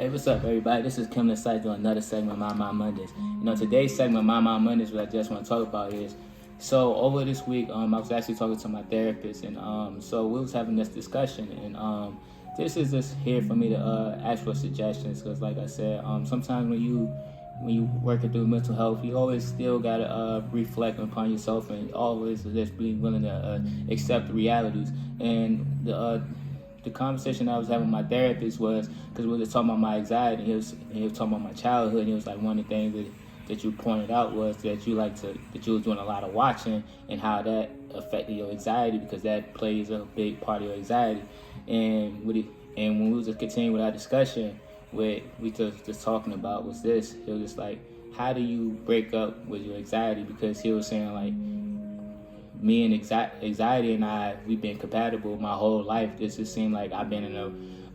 Hey, what's up, everybody? This is Kim Insight doing another segment of My Mind Mondays. Today's segment of My Mind Mondays, what I just want to talk about is, so over this week, I was actually talking to my therapist, and so we was having this discussion, and this is just here for me to ask for suggestions, because like I said, sometimes when you working through mental health, you always still gotta reflect upon yourself, and always just be willing to accept the realities. And the conversation I was having with my therapist was because we were talking about my anxiety. He was talking about my childhood. And he was like, one of the things that you pointed out was that you was doing a lot of watching, and how that affected your anxiety, because that plays a big part of your anxiety. And when we was just continuing with our discussion, what we just talking about was this. He was just like, how do you break up with your anxiety? Because he was saying like, me and anxiety and we've been compatible my whole life. This just seemed like I've been in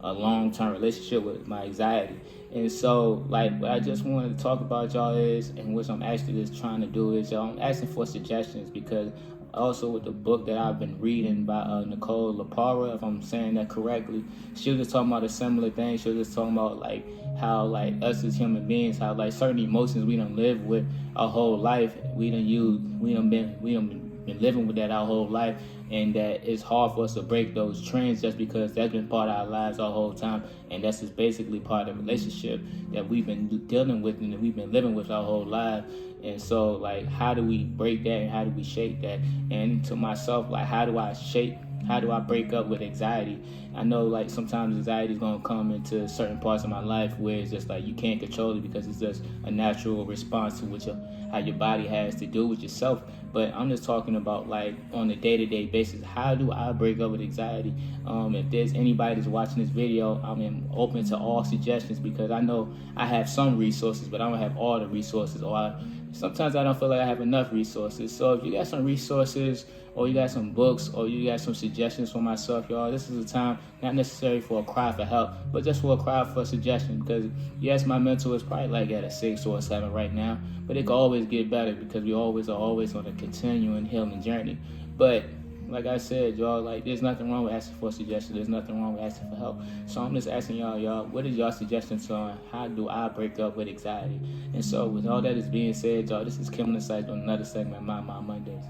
a long-term relationship with my anxiety. And so, like, what I just wanted to talk about, y'all, is, and what I'm actually just trying to do is, y'all, I'm asking for suggestions, because also with the book that I've been reading by Nicole LaPara, if I'm saying that correctly, she was just talking about a similar thing. She was just talking about, like, how, like, us as human beings, how, like, certain emotions we don't live with our whole life, we done been living with that our whole life, and that it's hard for us to break those trends, just because that's been part of our lives our whole time, and that's just basically part of the relationship that we've been dealing with and that we've been living with our whole life. And so, like, how do we break that, and how do we shake that? And to myself, like, how do I break up with anxiety? I know, like, sometimes anxiety is going to come into certain parts of my life where it's just like you can't control it, because it's just a natural response to how your body has to do with yourself. But I'm just talking about, like, on a day-to-day basis, how do I break up with anxiety? If there's anybody that's watching this video, I'm open to all suggestions, because I know I have some resources, but I don't have all the resources, or sometimes I don't feel like I have enough resources. So if you got some resources, or you got some books, or you got some suggestions for myself, y'all, this is a time not necessarily for a cry for help, but just for a cry for a suggestion. Because yes, my mental is probably like at a 6 or a 7 right now, but it can always get better, because we always are always on a continuing healing journey. But like I said, y'all, like, there's nothing wrong with asking for a suggestion. There's nothing wrong with asking for help. So I'm just asking y'all, what is y'all suggestions on how do I break up with anxiety? And so with all that is being said, y'all, this is Kim Insight on another segment of My Mind Mondays.